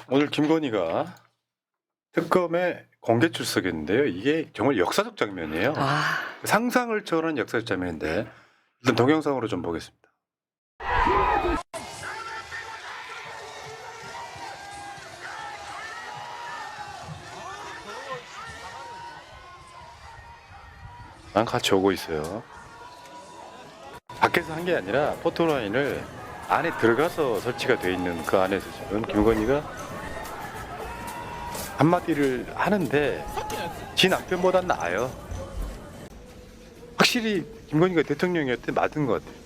오늘 김건희가 특검에 공개 출석했는데요. 이게 정말 역사적 장면이에요. 아, 상상을 초월한 역사적 장면인데 일단 동영상으로 좀 보겠습니다. 난 같이 오고 있어요. 밖에서 한 게 아니라 포토라인을 안에 들어가서 설치가 돼 있는 그 안에서 지금 김건희가 한마디를 하는데 지 남편보단 나아요. 확실히 김건희가 대통령이었을 때 맞은 것 같아요.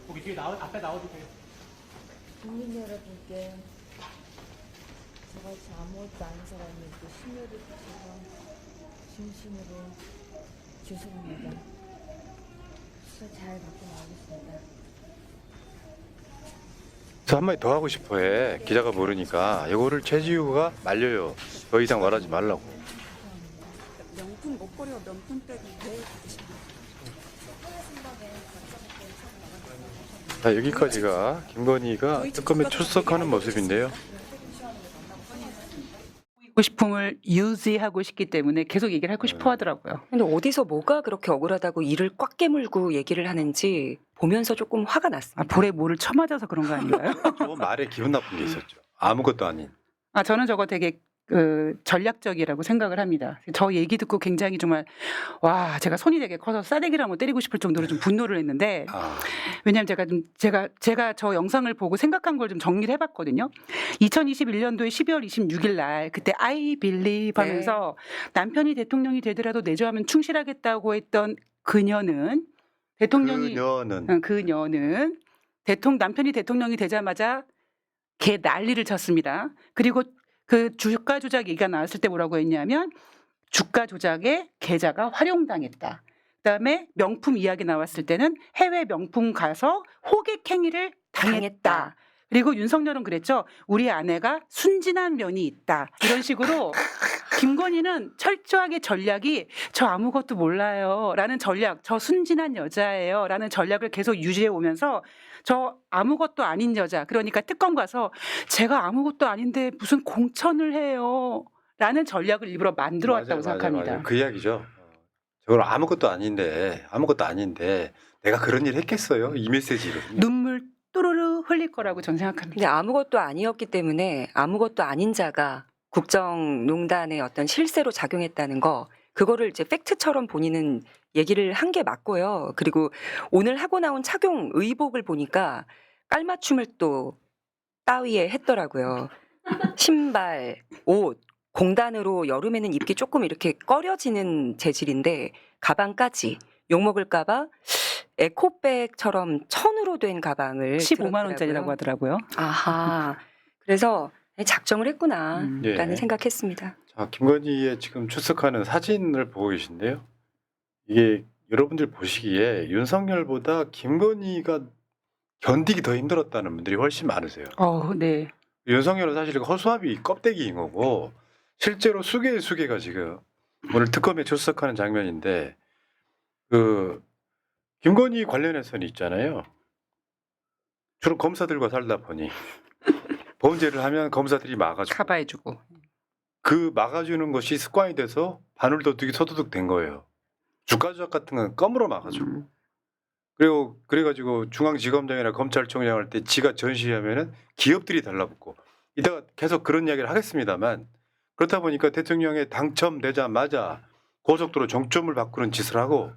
거기 뒤에 앞에 나와주세요. 국민 여러분께 저같이 아무것도 아닌 사람에게 심려를 끼쳐서 진심으로 죄송합니다. 수사 잘 받고 나오겠습니다. 저 한마디 더 하고 싶어 해. 기자가 모르니까. 이거를 최지우가 말려요. 더 이상 말하지 말라고. 명품 목걸이와 명품백이 왜 자, 여기까지가 김건희가 특검에 출석하는 모습인데요. 싶음을 유지하고 싶기 때문에 계속 얘기를 하고 싶어 하더라고요. 근데 어디서 뭐가 그렇게 억울하다고 이를 꽉 깨물고 얘기를 하는지 보면서 조금 화가 났습니다. 아, 볼에 뭐를 쳐맞아서 그런 거 아닌가요? 저 말에 기분 나쁜 게 있었죠. 아무것도 아닌. 아, 저는 저거 되게 전략적이라고 생각을 합니다. 저 얘기 듣고 굉장히 정말 와, 제가 손이 되게 커서 싸대기를 한번 때리고 싶을 정도로 좀 분노를 했는데, 왜냐하면 제가 저 영상을 보고 생각한 걸 좀 정리를 해봤거든요. 2021년도에 12월 26일 날 그때 I believe 하면서 남편이 대통령이 되더라도 내조하면 충실하겠다고 했던 그녀는 그녀는 남편이 대통령이 되자마자 개 난리를 쳤습니다. 그리고 그 주가 조작 얘기가 나왔을 때 뭐라고 했냐면 주가 조작에 계좌가 활용당했다. 그다음에 명품 이야기 나왔을 때는 해외 명품 가서 호객 행위를 당했다. 그리고 윤석열은 그랬죠. 우리 아내가 순진한 면이 있다. 이런 식으로 김건희는 철저하게 전략이 저 아무것도 몰라요 라는 전략, 저 순진한 여자예요 라는 전략을 계속 유지해 오면서 저 아무것도 아닌 여자, 그러니까 특검 가서 제가 아무것도 아닌데 무슨 공천을 해요 라는 전략을 일부러 만들어 왔다고 생각합니다. 맞아요. 그 이야기죠. 저건 아무것도 아닌데 내가 그런 일 했겠어요? 이 메시지거든요. 눈물 또르르 흘릴 거라고 저는 생각합니다. 근데 아무것도 아니었기 때문에 아무것도 아닌 자가 국정농단의 어떤 실세로 작용했다는 거, 그거를 이제 팩트처럼 본인은 얘기를 한 게 맞고요. 그리고 오늘 하고 나온 착용 의복을 보니까 깔맞춤을 또 따위에 했더라고요. 신발, 옷, 공단으로 여름에는 입기 조금 이렇게 꺼려지는 재질인데 가방까지 욕먹을까봐 에코백처럼 천으로 된 가방을 15만 원짜리라고 하더라고요. 아하. 그래서 작정을 했구나라는 예. 생각했습니다. 자, 김건희의 지금 출석하는 사진을 보고 계신데요. 이게 여러분들 보시기에 윤석열보다 김건희가 견디기 더 힘들었다는 분들이 훨씬 많으세요. 네. 윤석열은 사실 허수아비 껍데기인 거고 실제로 수개가 지금 오늘 특검에 출석하는 장면인데, 그 김건희 관련해서는 있잖아요. 주로 검사들과 살다 보니 범죄를 하면 검사들이 막아주고 커버해주고. 그 막아주는 것이 습관이 돼서 바늘도둑이 서도둑 된 거예요. 주가 조작 같은 건 껌으로 막아주고. 그리고 그래가지고 중앙지검장이나 검찰총장 할 때 지가 전시하면은 기업들이 달라붙고. 이따가 계속 그런 이야기를 하겠습니다.만 그렇다 보니까 대통령에 당첨되자마자 고속도로 정점을 바꾸는 짓을 하고,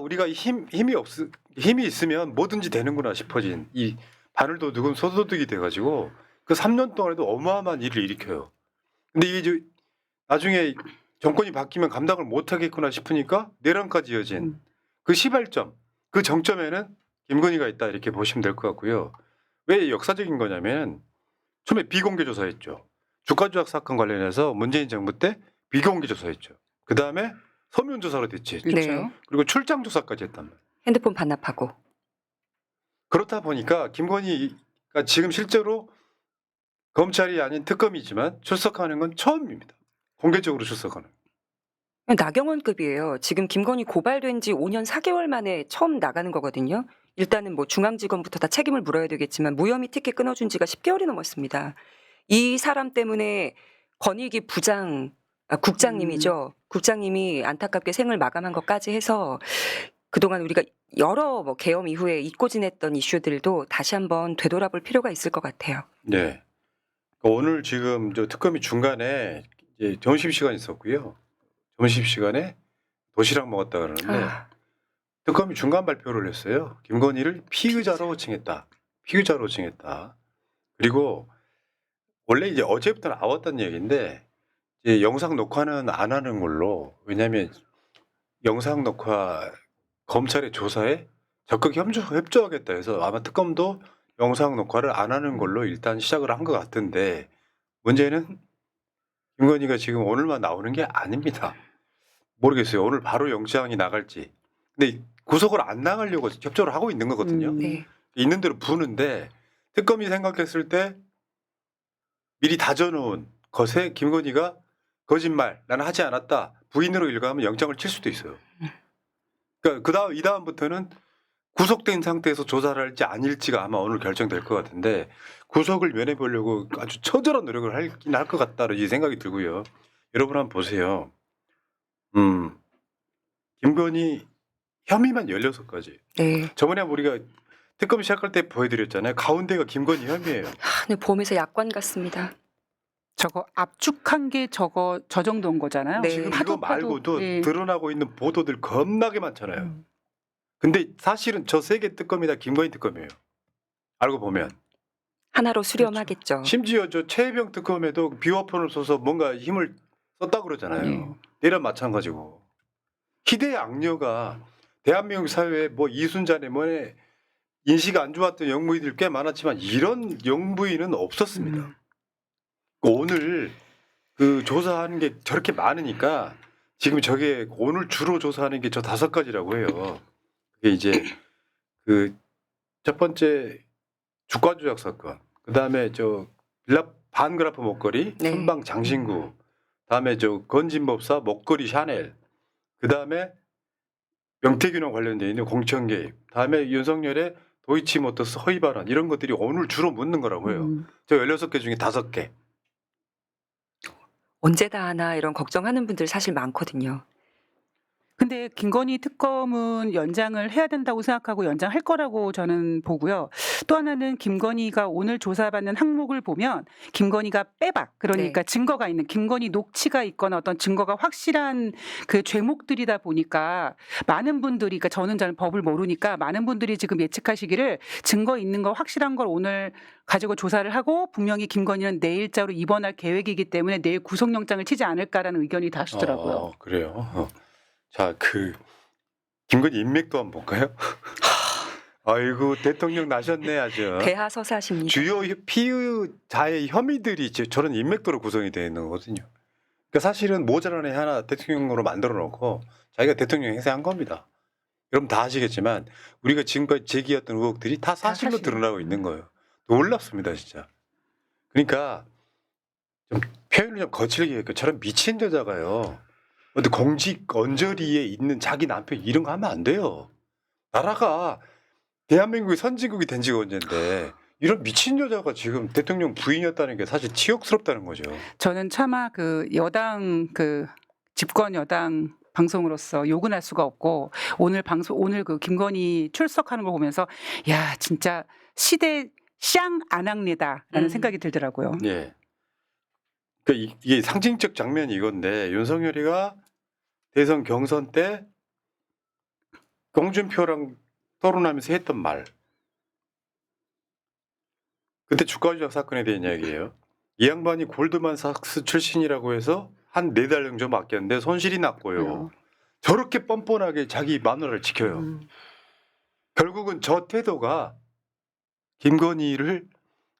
우리가 힘이 있으면 뭐든지 되는구나 싶어진 이 바늘도둑은 소도둑이 돼가지고 그 3년 동안에도 어마어마한 일을 일으켜요. 근데 이게 나중에 정권이 바뀌면 감당을 못하겠구나 싶으니까 내란까지 이어진 그 시발점, 그 정점에는 김건희가 있다, 이렇게 보시면 될 것 같고요. 왜 역사적인 거냐면 처음에 비공개 조사했죠. 주가 조작 사건 관련해서 문재인 정부 때 비공개 조사했죠. 그 다음에 서면 조사로 대체했죠. 네. 그리고 출장 조사까지 했단 말이에요. 핸드폰 반납하고. 그렇다 보니까 김건희가 지금 실제로 검찰이 아닌 특검이지만 출석하는 건 처음입니다. 공개적으로 출석하는. 나경원급이에요. 지금 김건희 고발된 지 5년 4개월 만에 처음 나가는 거거든요. 일단은 뭐 중앙지검부터 다 책임을 물어야 되겠지만 무혐의 티켓 끊어준 지가 10개월이 넘었습니다. 이 사람 때문에 권익위 국장님이죠. 국장님이 안타깝게 생을 마감한 것까지 해서 그동안 우리가 여러 뭐 계엄 이후에 잊고 지냈던 이슈들도 다시 한번 되돌아볼 필요가 있을 것 같아요. 네. 오늘 지금 저 특검이 중간에 이제 점심 시간 있었고요. 점심 시간에 도시락 먹었다 그러는데 아, 특검이 중간 발표를 했어요. 김건희를 피의자로 칭했다. 피의자로 칭했다. 그리고 원래 이제 어제부터 나왔던 얘기인데 이제 영상 녹화는 안 하는 걸로, 왜냐하면 영상 녹화 검찰의 조사에 적극 협조하겠다 해서 아마 특검도 영상 녹화를 안 하는 걸로 일단 시작을 한 것 같은데, 문제는 김건희가 지금 오늘만 나오는 게 아닙니다. 모르겠어요. 오늘 바로 영장이 나갈지. 근데 구속을 안 나가려고 협조를 하고 있는 거거든요. 네. 있는 대로 부는데 특검이 생각했을 때 미리 다져놓은 것에 김건희가 거짓말, 나는 하지 않았다, 부인으로 일가하면 영장을 칠 수도 있어요. 그러니까 이 다음부터는 구속된 상태에서 조사를 할지 아닐지가 아마 오늘 결정될 것 같은데, 구속을 면해보려고 아주 처절한 노력을 하긴 할 것 같다는 이 생각이 들고요. 여러분 한번 보세요. 김건희 혐의만 16가지. 네. 저번에 우리가 특검 시작할 때 보여드렸잖아요. 가운데가 김건희 혐의예요. 네, 보험에서 약관 같습니다. 저거 압축한 게 저 정도인 거잖아요. 네. 지금 이거 하도 말고도 예. 드러나고 있는 보도들 겁나게 많잖아요. 음. 근데 사실은 저 세 개 특검이 다 김건희 특검이에요. 알고 보면. 하나로 수렴하겠죠. 심지어 저 최혜병 특검에도 비화폰을 써서 뭔가 힘을 썼다 그러잖아요. 예. 내란 마찬가지고. 희대의 악녀가 대한민국 사회에 뭐 이순자네 뭐네 인식 안 좋았던 영부인들 꽤 많았지만 이런 영부인은 없었습니다. 오늘 그 조사하는 게 저렇게 많으니까 지금 저게 오늘 주로 조사하는 게 저 5가지라고 해요. 그게 이제 그 첫 번째 주가 조작 사건, 그 다음에 저 빌라 반그라프 목걸이, 네. 선방 장신구, 다음에 저 건진법사 목걸이 샤넬, 그 다음에 명태균과 관련되어 있는 공천 개입, 다음에 윤석열의 도이치모터스 허위 발언, 이런 것들이 오늘 주로 묻는 거라고 해요. 저 16개 중에 5개. 언제 다 하나 이런 걱정하는 분들 사실 많거든요. 근데 김건희 특검은 연장을 해야 된다고 생각하고 연장할 거라고 저는 보고요. 또 하나는 김건희가 오늘 조사받는 항목을 보면 김건희가 빼박, 그러니까 네. 증거가 있는, 김건희 녹취가 있거나 어떤 증거가 확실한 그 죄목들이다 보니까 많은 분들이, 그러니까 저는 법을 모르니까 많은 분들이 지금 예측하시기를 증거 있는 거 확실한 걸 오늘 가지고 조사를 하고 분명히 김건희는 내일자로 입원할 계획이기 때문에 내일 구속영장을 치지 않을까라는 의견이 다시더라고요. 그래요. 자, 김건희 인맥도 한번 볼까요? 아이고, 대통령 나셨네 아주. 대하서사십니다. 주요 피의자의 혐의들이 저런 인맥도로 구성이 되어 있는 거거든요. 그러니까 사실은 모자란 애 하나 대통령으로 만들어 놓고 자기가 대통령 행세한 겁니다. 여러분 다 아시겠지만 우리가 지금까지 제기했던 의혹들이 다 사실로 사실. 드러나고 있는 거예요. 놀랍습니다, 진짜. 그러니까 좀 표현을 좀 거칠게 해요. 저런 미친 여자가요. 근데 공직 언저리에 있는 자기 남편 이런 거 하면 안 돼요. 나라가 대한민국의 선진국이 된 지가 언젠데 이런 미친 여자가 지금 대통령 부인이었다는 게 사실 치욕스럽다는 거죠. 저는 차마 그 여당 집권 여당 방송으로서 욕은 할 수가 없고 오늘 그 김건희 출석하는 걸 보면서 야 진짜 시대 쌍 안악내다라는 생각이 들더라고요. 예. 그러니까 이게 상징적 장면이 이건데 윤석열이가 대선 경선 때 홍준표랑 토론하면서 했던 말. 그때 주가 조작 사건에 대한 이야기예요. 이 양반이 골드만삭스 출신이라고 해서 한 4달 정도 맡겼는데 손실이 났고요. 저렇게 뻔뻔하게 자기 마누라를 지켜요. 결국은 저 태도가 김건희를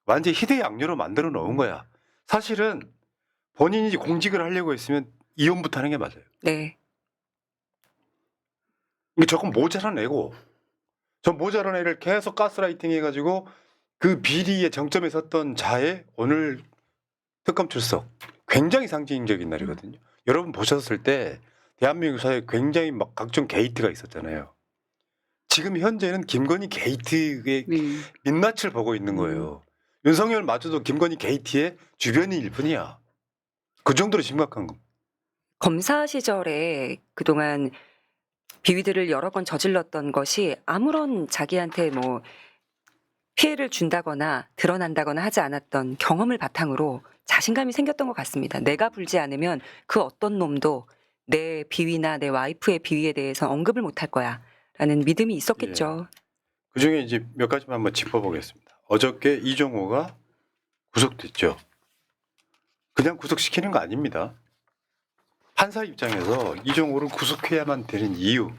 완전히 희대의 악녀로 만들어 놓은 거야. 사실은 본인이 공직을 하려고 했으면 이혼부터 하는 게 맞아요. 네. 이게 조금 모자란 애고, 저 모자란 애를 계속 가스라이팅 해가지고 그 비리의 정점에 섰던 자의 오늘 특검 출석, 굉장히 상징적인 날이거든요. 여러분 보셨을 때 대한민국 사회에 굉장히 막 각종 게이트가 있었잖아요. 지금 현재는 김건희 게이트의 네. 민낯을 보고 있는 거예요. 윤석열마저도 김건희 게이트의 주변인일 뿐이야. 그 정도로 심각한 거. 검사 시절에 그동안 비위들을 여러 번 저질렀던 것이 아무런 자기한테 뭐 피해를 준다거나 드러난다거나 하지 않았던 경험을 바탕으로 자신감이 생겼던 것 같습니다. 내가 불지 않으면 그 어떤 놈도 내 비위나 내 와이프의 비위에 대해서 언급을 못할 거야 라는 믿음이 있었겠죠. 그 중에 이제 몇 가지만 한번 짚어보겠습니다. 어저께 이종호가 구속됐죠. 그냥 구속시키는 거 아닙니다. 판사 입장에서 이종호를 구속해야만 되는 이유,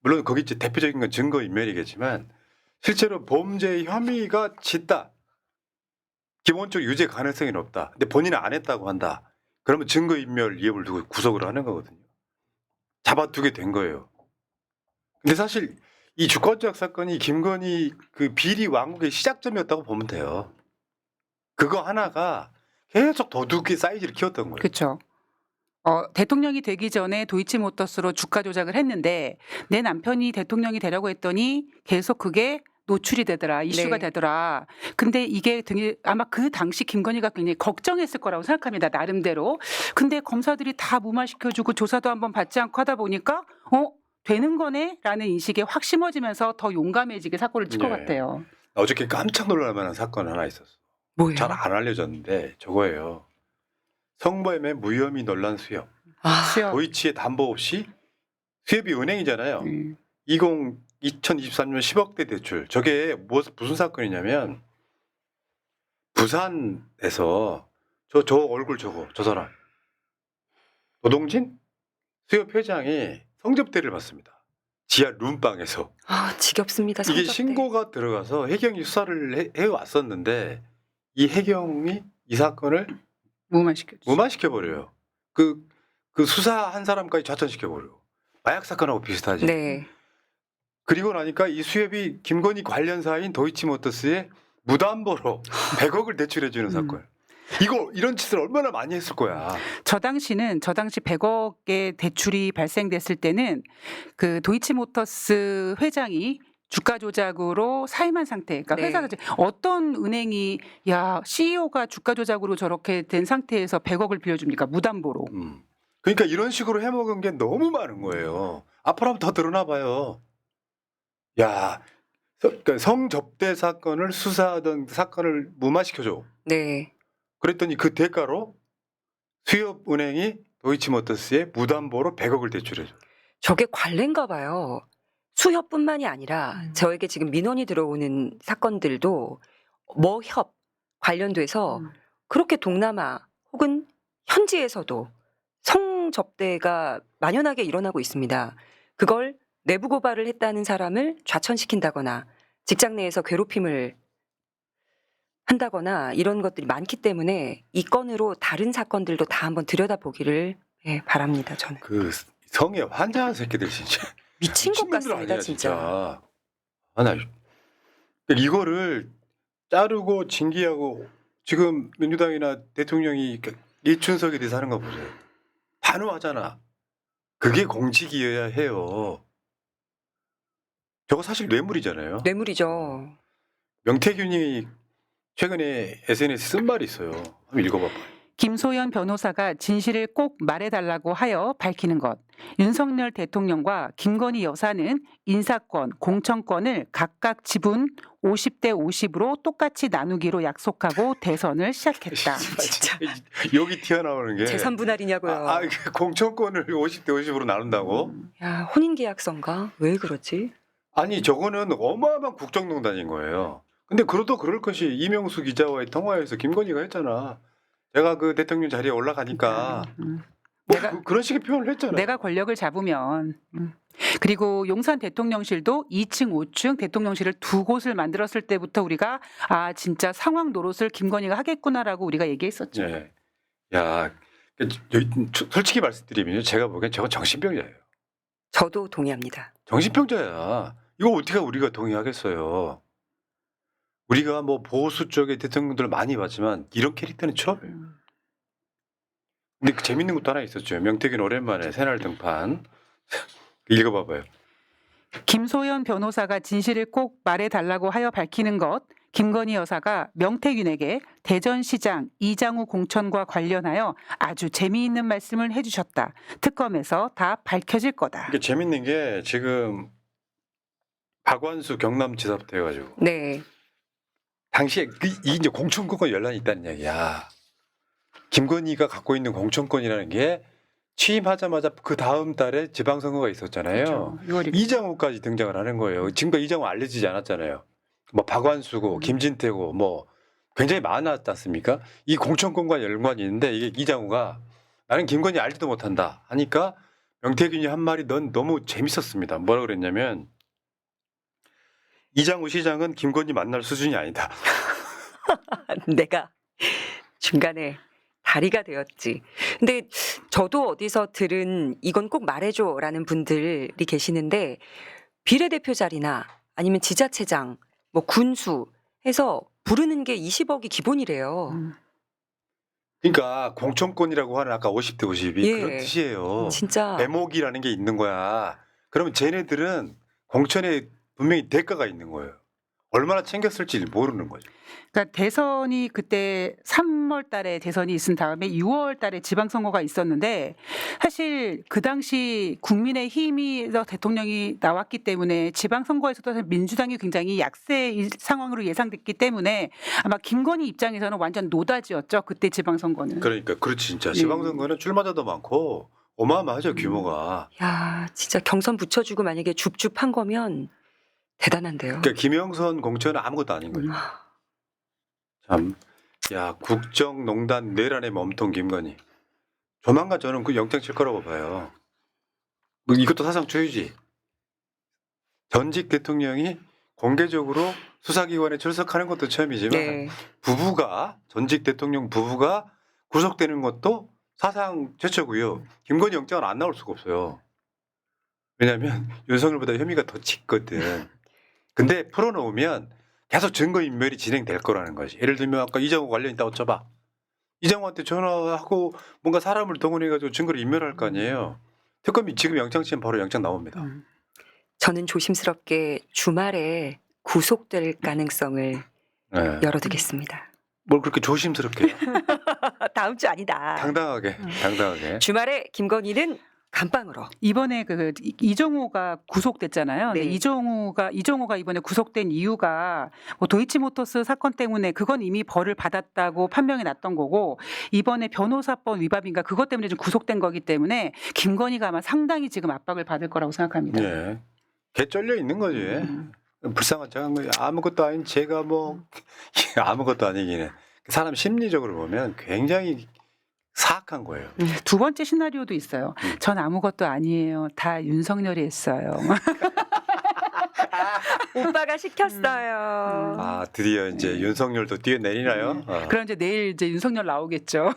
물론 거기 이제 대표적인 건 증거인멸이겠지만 실제로 범죄 혐의가 짙다. 기본적으로 유죄 가능성이 높다. 근데 본인은 안 했다고 한다. 그러면 증거인멸 위협을 두고 구속을 하는 거거든요. 잡아두게 된 거예요. 근데 사실 이 주가조작 사건이 김건희 그 비리 왕국의 시작점이었다고 보면 돼요. 그거 하나가 계속 도둑의 사이즈를 키웠던 거예요. 그렇죠. 대통령이 되기 전에 도이치모터스로 주가 조작을 했는데 내 남편이 대통령이 되려고 했더니 계속 그게 노출이 되더라, 이슈가 네. 되더라. 근데 이게 아마 그 당시 김건희가 굉장히 걱정했을 거라고 생각합니다. 나름대로. 근데 검사들이 다 무마시켜주고 조사도 한번 받지 않고 하다 보니까 되는 거네라는 인식에 확 심어지면서 더 용감해지게 사건을 칠 것 네. 같아요. 어저께 깜짝 놀랄 만한 사건 하나 있었어. 뭐예요? 잘 안 알려졌는데 저거예요. 성범의 무혐의 논란 수협. 수요. 도이치의 담보 없이 수협이 은행이잖아요. 2023년 10억대 대출. 저게 무슨 사건이냐면 부산에서 저 얼굴 저 사람 노동진 수협 회장이 성접대를 받습니다. 지하 룸방에서. 지겹습니다. 이게 성접대. 신고가 들어가서 해경이 수사를 해왔었는데 이 해경이 이 사건을 무마시켜버려요. 그 수사한 사람까지 좌천시켜버려요. 마약 사건하고 비슷하지. 네. 그리고 나니까 이 수협이 김건희 관련사인 도이치모터스에 무담보로 100억을 대출해주는 사건. 이런 짓을 얼마나 많이 했을 거야. 저 당시 100억의 대출이 발생됐을 때는 그 도이치모터스 회장이 주가 조작으로 사임한 상태. 그러니까 네. 회사 자체 어떤 은행이 CEO가 주가 조작으로 저렇게 된 상태에서 100억을 빌려줍니까? 무담보로. 그러니까 이런 식으로 해먹은 게 너무 많은 거예요. 앞으로 한번 더 드러나 봐요. 그러니까 성접대 사건을 수사하던 사건을 무마시켜줘. 네. 그랬더니 그 대가로 수협은행이 도이치모터스에 무담보로 100억을 대출해줘. 저게 관례인가 봐요. 수협뿐만이 아니라 저에게 지금 민원이 들어오는 사건들도 뭐협 관련돼서 그렇게 동남아 혹은 현지에서도 성접대가 만연하게 일어나고 있습니다. 그걸 내부 고발을 했다는 사람을 좌천시킨다거나 직장 내에서 괴롭힘을 한다거나 이런 것들이 많기 때문에 이 건으로 다른 사건들도 다 한번 들여다보기를 바랍니다. 저는. 그 성에 환장한 새끼들 진짜. 미친 것 미친놈들 같습니다. 아니야, 진짜. 나 이거를 자르고 징계하고 지금 민주당이나 대통령이 이춘석에 대해서 하는 거 보세요. 단호하잖아. 그게 공직이어야 해요. 저거 사실 뇌물이잖아요. 뇌물이죠. 명태균이 최근에 SNS에 쓴 말이 있어요. 한번 읽어봐봐. 김소연 변호사가 진실을 꼭 말해달라고 하여 밝히는 것. 윤석열 대통령과 김건희 여사는 인사권, 공천권을 각각 지분 50대 50으로 똑같이 나누기로 약속하고 대선을 시작했다. 진짜. 여기 튀어나오는 게 재산 분할이냐고요. 그 공천권을 50대 50으로 나눈다고? 야, 혼인계약서인가? 왜 그러지? 아니 저거는 어마어마한 국정농단인 거예요. 근데 그래도 그럴 것이 이명수 기자와의 통화에서 김건희가 했잖아. 내가 그 대통령 자리에 올라가니까 뭐 그런 식의 표현을 했잖아. 내가 권력을 잡으면 그리고 용산 대통령실도 2층, 5층 대통령실을 두 곳을 만들었을 때부터 우리가 진짜 상황 노릇을 김건희가 하겠구나라고 우리가 얘기했었죠. 네. 솔직히 말씀드리면 제가 보기엔 저건 정신병자예요. 저도 동의합니다. 정신병자야. 이거 어떻게 우리가 동의하겠어요. 우리가 뭐 보수 쪽의 대통령들 많이 봤지만 이런 캐릭터는 처음이에요. 근데 그 재밌는 것도 하나 있었죠. 명태균 오랜만에 새날 등판. 읽어봐봐요. 김소연 변호사가 진실을 꼭 말해달라고 하여 밝히는 것, 김건희 여사가 명태균에게 대전시장 이장우 공천과 관련하여 아주 재미있는 말씀을 해주셨다. 특검에서 다 밝혀질 거다. 이게 재밌는 게 지금 박완수 경남지사부터 해가지고 네. 당시에 이 이제 공천권과 연란이 있다는 얘기야. 김건희가 갖고 있는 공천권이라는 게 취임하자마자 그 다음 달에 지방선거가 있었잖아요. 그렇죠. 6월이. 이장우까지 등장을 하는 거예요. 지금까지 이장우 알려지지 않았잖아요. 뭐 박완수고 김진태고 뭐 굉장히 많았지 않습니까? 이 공천권과 연관이 있는데 이게 이장우가 나는 김건희 알지도 못한다 하니까 명태균이 한 말이 넌 너무 재밌었습니다. 뭐라 그랬냐면 이장우 시장은 김건희 만날 수준이 아니다. 내가 중간에 다리가 되었지. 근데 저도 어디서 들은 이건 꼭 말해줘라는 분들이 계시는데 비례대표 자리나 아니면 지자체장, 뭐 군수 해서 부르는 게 20억이 기본이래요. 그러니까 공천권이라고 하는 아까 50대 50이 예. 그런 뜻이에요. 진짜 대목이라는 게 있는 거야. 그러면 쟤네들은 공천에 분명히 대가가 있는 거예요. 얼마나 챙겼을지 모르는 거죠. 그러니까 대선이 그때 3월 달에 대선이 있은 다음에 6월 달에 지방선거가 있었는데 사실 그 당시 국민의힘이 대통령이 나왔기 때문에 지방선거에서도 민주당이 굉장히 약세 상황으로 예상됐기 때문에 아마 김건희 입장에서는 완전 노다지였죠. 그때 지방선거는. 그러니까 그렇지 진짜 예. 지방선거는 출마자도 많고 어마어마하죠 규모가. 야 진짜 경선 붙여주고 만약에 줍줍한 거면 대단한데요. 그러니까 김영선 공천은 아무것도 아닌 거예요. 참, 야 국정농단 내란의 몸통 김건희. 조만간 저는 그 영장 칠 거라고 봐요. 뭐 이것도 사상 초유지. 전직 대통령이 공개적으로 수사기관에 출석하는 것도 처음이지만 네. 부부가 전직 대통령 부부가 구속되는 것도 사상 최초고요. 김건희 영장은 안 나올 수가 없어요. 왜냐하면 윤석열보다 혐의가 더 짙거든. 근데 풀어놓으면 계속 증거인멸이 진행될 거라는 거지. 예를 들면 아까 이장우 관련 있다고 쳐봐. 이장우한테 전화하고 뭔가 사람을 동원해가지고 증거를 인멸할 거 아니에요. 특검이 지금 영장 치면 바로 영장 나옵니다. 저는 조심스럽게 주말에 구속될 가능성을 네. 열어두겠습니다. 뭘 그렇게 조심스럽게 해요? 다음 주 아니다. 당당하게 당당하게. 주말에 김건희는 감방으로. 이번에 이종호가 구속됐잖아요. 네. 근데 이종호가 이번에 구속된 이유가 뭐 도이치모터스 사건 때문에 그건 이미 벌을 받았다고 판명이 났던 거고 이번에 변호사법 위반인가 그것 때문에 좀 구속된 거기 때문에 김건희가 아마 상당히 지금 압박을 받을 거라고 생각합니다. 예. 개 쩔려 있는 거지. 불쌍한 척한 거지. 아무것도 아닌 제가 뭐 아무것도 아니기는. 사람 심리적으로 보면 굉장히 사악한 거예요. 두 번째 시나리오도 있어요. 전 아무것도 아니에요. 다 윤석열이 했어요. 오빠가 시켰어요. 아 드디어 이제 윤석열도 뛰어내리나요? 그럼 이제 내일 이제 윤석열 나오겠죠.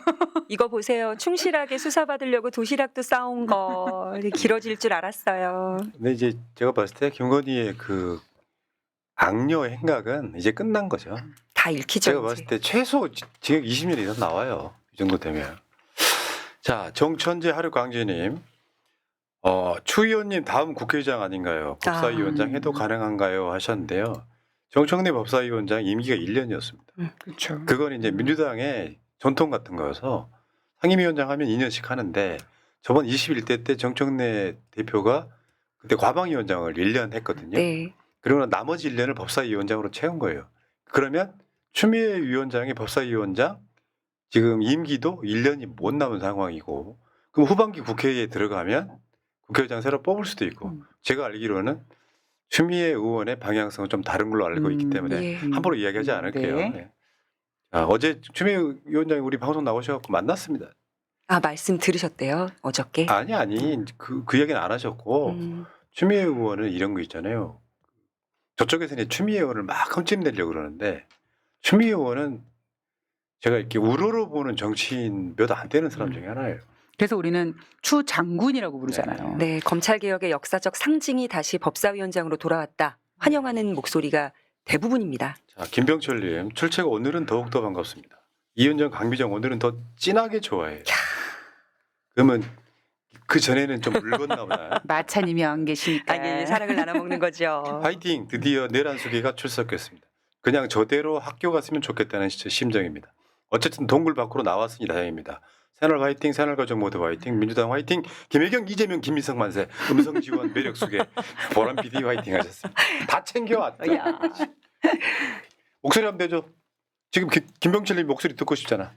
이거 보세요. 충실하게 수사받으려고 도시락도 싸온 거. 길어질 줄 알았어요. 근데 이제 제가 봤을 때 김건희의 그 악녀 행각은 이제 끝난 거죠. 다 읽히죠. 제가 이제. 봤을 때 최소 징역 20년 이상 나와요. 이 정도 되면. 자, 정천재 하루광재님, 추 의원님 다음 국회의장 아닌가요? 법사위원장 해도 가능한가요? 하셨는데요. 정청래 법사위원장 임기가 1년이었습니다. 그렇죠. 그건 이제 민주당의 전통 같은 거여서 상임위원장 하면 2년씩 하는데 저번 21대 때 정청래 대표가 그때 과방위원장을 1년 했거든요. 네. 그리고 나머지 1년을 법사위원장으로 채운 거예요. 그러면 추미애 위원장이 법사위원장 지금 임기도 1년이 못 남은 상황이고 그럼 후반기 국회에 들어가면 국회의장 새로 뽑을 수도 있고 제가 알기로는 추미애 의원의 방향성은 좀 다른 걸로 알고 있기 때문에 예. 함부로 이야기하지 않을게요. 네. 네. 자, 어제 추미애 위원장이 우리 방송 나오셔서 만났습니다. 아 말씀 들으셨대요 어저께. 아니 그 얘기는 안 하셨고 추미애 의원은 이런 거 있잖아요. 저쪽에서는 추미애 의원을 막 흠집내려고 그러는데 추미애 의원은 제가 이렇게 우러러 보는 정치인 몇 안 되는 사람 중에 하나예요. 그래서 우리는 추 장군이라고 부르잖아요. 네, 검찰 개혁의 역사적 상징이 다시 법사위원장으로 돌아왔다. 환영하는 목소리가 대부분입니다. 자, 김병철님 출첵 오늘은 더욱더 반갑습니다. 이은정, 강미정 오늘은 더 진하게 좋아해요. 그러면 그 전에는 좀 묽었나 보나요? 마차님이 안 계시니까. 아니 사랑을 나눠 먹는 거죠. 화이팅! 드디어 내란수계가 출석했습니다. 그냥 저대로 학교 갔으면 좋겠다는 진짜 심정입니다. 어쨌든 동굴 밖으로 나왔으니 다행입니다. 새날 화이팅, 새날 가족 모두 화이팅, 민주당 화이팅, 김혜경, 이재명, 김민석 만세, 음성 지원, 매력 수계, 보람 PD 화이팅 하셨습니다. 다 챙겨왔다. 야. 목소리 한번 내줘. 지금 김병철님 목소리 듣고 싶잖아.